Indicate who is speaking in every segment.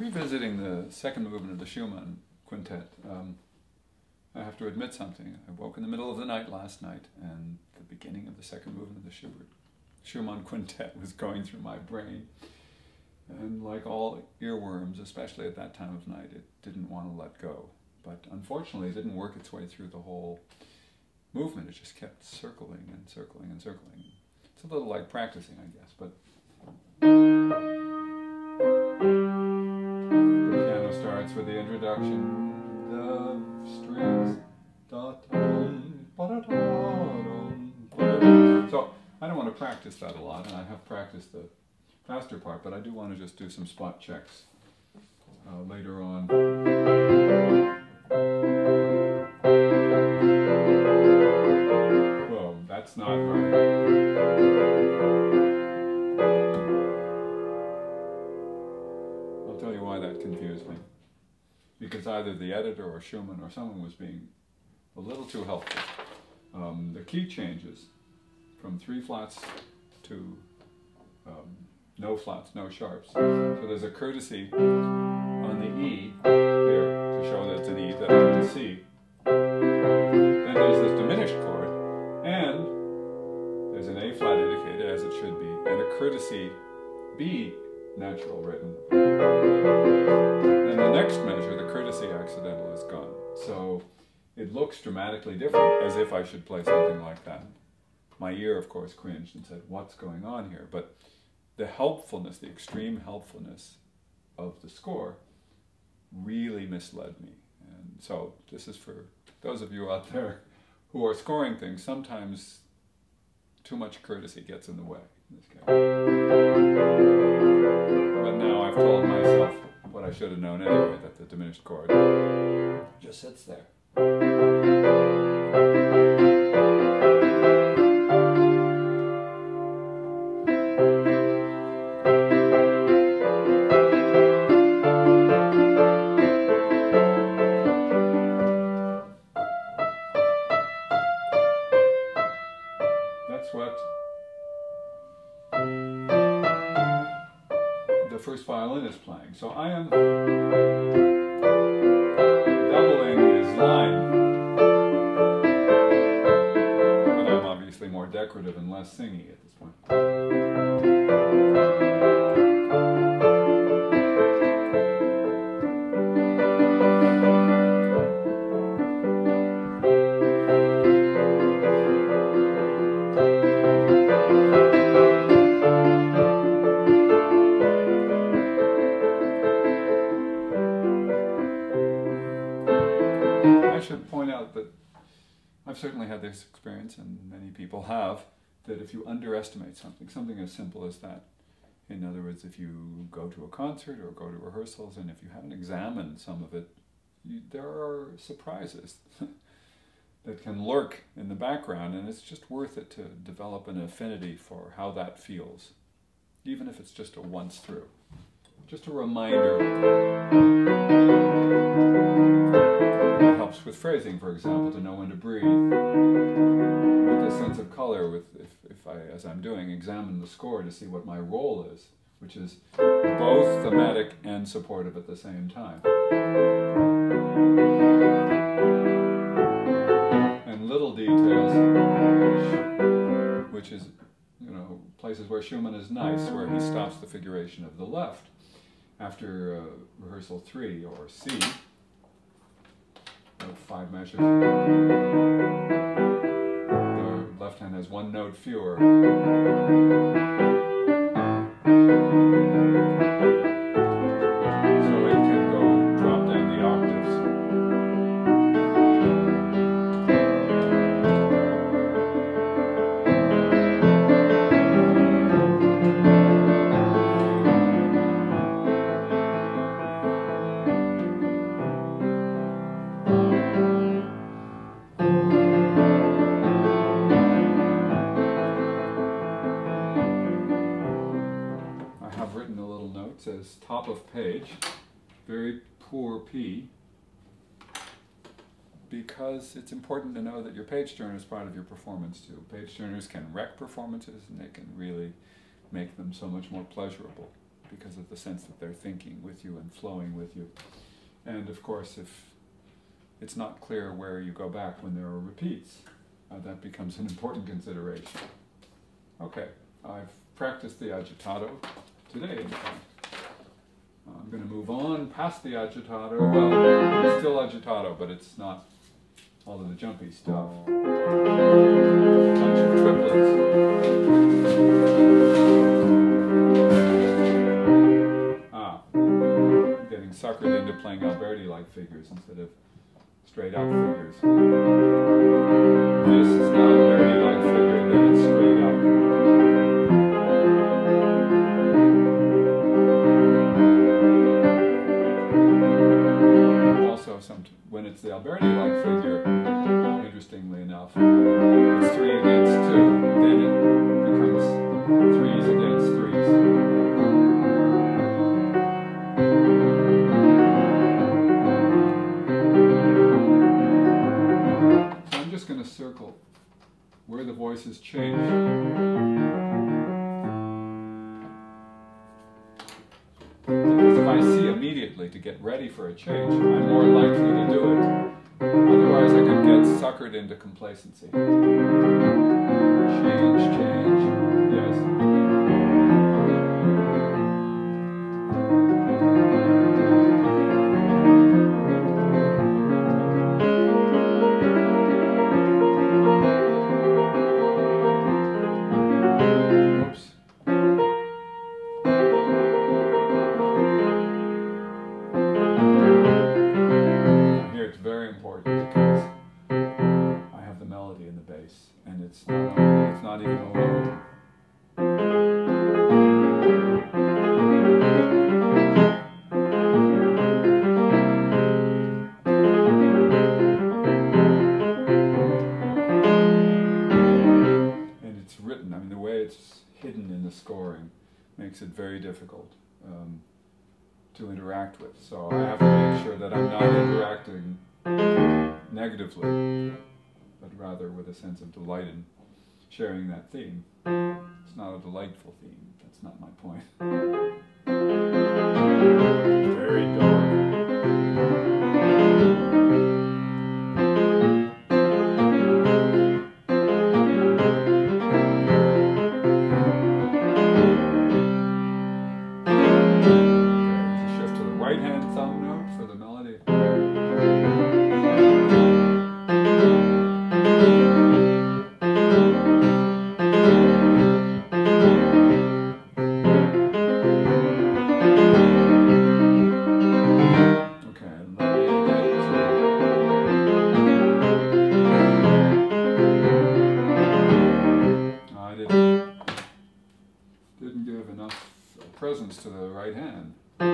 Speaker 1: revisiting the second movement of the Schumann Quintet, I have to admit something. I woke in the middle of the night last night, and the beginning of the second movement of the Schumann Quintet was going through my brain. And like all earworms, especially at that time of night, it didn't want to let go. But unfortunately, it didn't work its way through the whole movement. It just kept circling and circling and circling. It's a little like practicing, I guess, but the piano starts with the introduction. The strings. So I don't want to practice that a lot, and I have practiced the faster part, but I do want to just do some spot checks later on. Whoa, that's not right. I'll tell you why that confused me. Because either the editor or Schumann or someone was being a little too helpful. The key changes from 3 flats to no flats, no sharps. So there's a courtesy on the E here to show that it's an E that I can see. Then there's this diminished chord, and there's an A flat indicated as it should be, and a courtesy B natural written. And the next measure, the courtesy accidental, is gone. So it looks dramatically different, as if I should play something like that. My ear, of course, cringed and said, what's going on here? But the helpfulness, the extreme helpfulness of the score really misled me. And so this is for those of you out there who are scoring things. Sometimes too much courtesy gets in the way in this case. But now I've told myself what I should have known anyway, that the diminished chord just sits there. That's what the first violin is playing. So I am doubling his line, but I'm obviously more decorative and less singy at this point. I should point out that I've certainly had this experience, and many people have, that if you underestimate something as simple as that, in other words, if you go to a concert or go to rehearsals, and if you haven't examined some of it, there are surprises that can lurk in the background, and it's just worth it to develop an affinity for how that feels, even if it's just a once through. Just a reminder. It helps with phrasing, for example, to know when to breathe. With a sense of color, if I, as I'm doing, examine the score to see what my role is, which is both thematic and supportive at the same time. And little details, which is, places where Schumann is nice, where he stops the figuration of the left after rehearsal 3 or C. 5 measures. The left hand has 1 note fewer. So it can go drop down the octaves. Says top of page, very poor P, because it's important to know that your page turner is part of your performance too. Page turners can wreck performances, and they can really make them so much more pleasurable, because of the sense that they're thinking with you and flowing with you. And of course, if it's not clear where you go back when there are repeats, that becomes an important consideration. Okay, I've practiced the agitato today, in fact. I'm going to move on past the agitato. Well, it's still agitato, but it's not all of the jumpy stuff. A bunch of triplets. I'm getting suckered into playing Alberti-like figures instead of straight-up figures. This is an Alberti-like figure, then it's straight up. When it's the Alberti-like figure, interestingly enough, it's 3 against 2, then it becomes 3s against 3s. So I'm just going to circle where the voices change. Because if I see immediately to get ready for a change, I'm more likely to do it. Otherwise, I could get suckered into complacency. Change, yes. It's not even a melody. And it's written, I mean, the way it's hidden in the scoring makes it very difficult to interact with. So I have to make sure that I'm not interacting negatively, but rather with a sense of delight in sharing that theme. It's not a delightful theme, that's not my point. Very dark. Okay, there's a shift to the right-hand thumb note for the melody. Didn't give enough presence to the right hand. All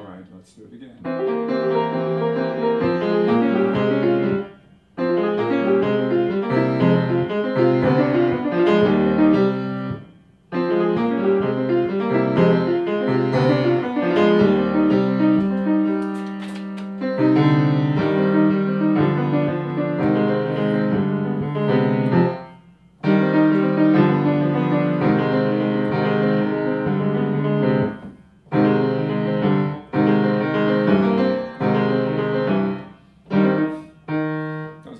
Speaker 1: right, let's do it again.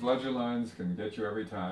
Speaker 1: Ledger lines can get you every time.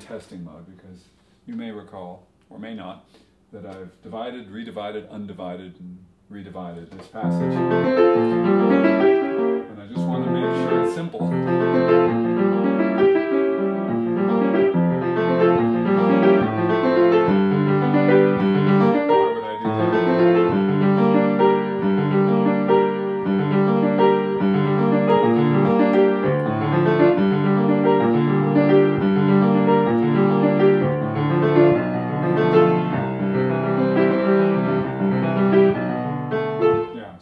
Speaker 1: Testing mode, because you may recall, or may not, that I've divided, redivided, undivided, and redivided this passage. And I just want to make sure it's simple. simple.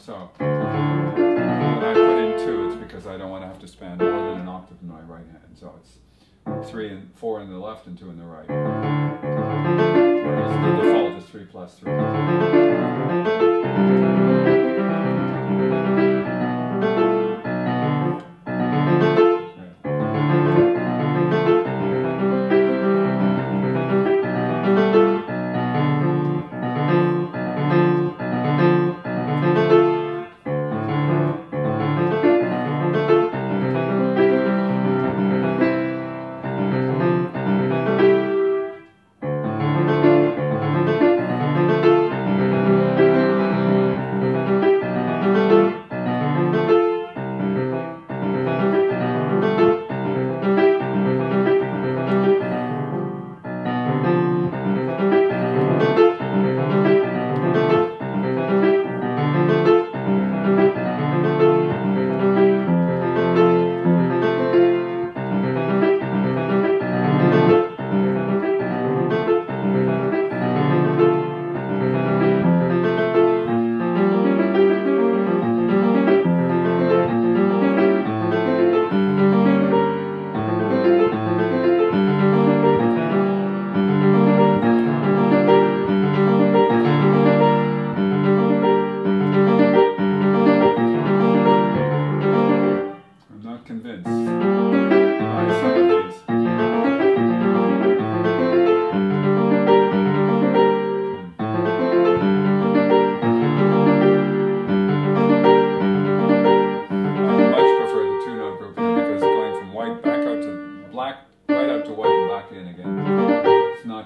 Speaker 1: So when I put in 2, it's because I don't want to have to span more than an octave in my right hand. So it's 3 and 4 in the left and 2 in the right. Whereas the default is 3 plus 3.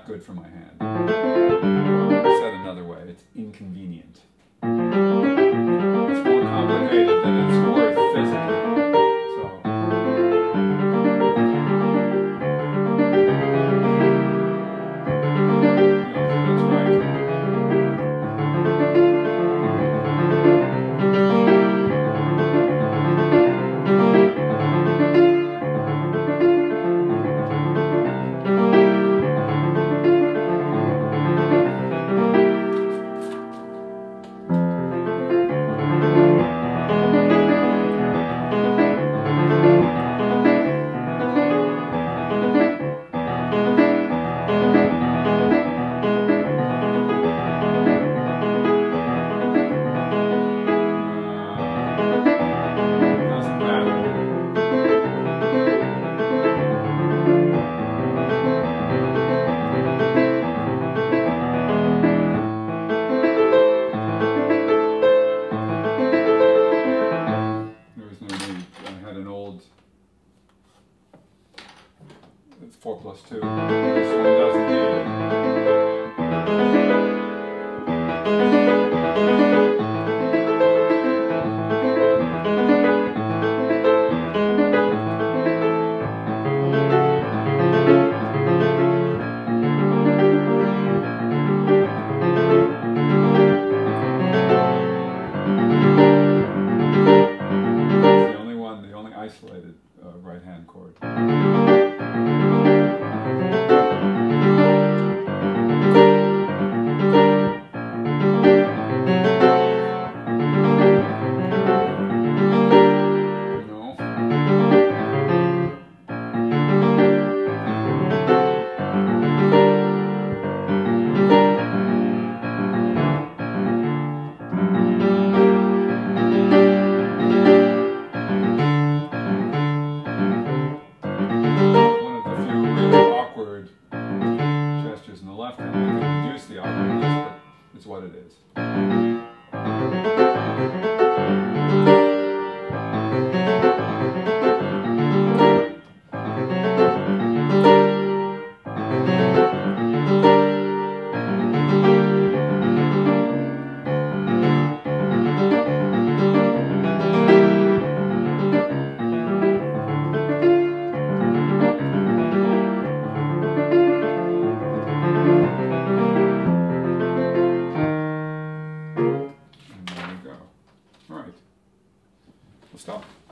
Speaker 1: Good for my hand. Said another way, it's inconvenient. It's more complicated than it's worth physically. So. That's right. It's 4 plus 2. This one doesn't need it. It's the only isolated right hand chord. One of the few We'll stop.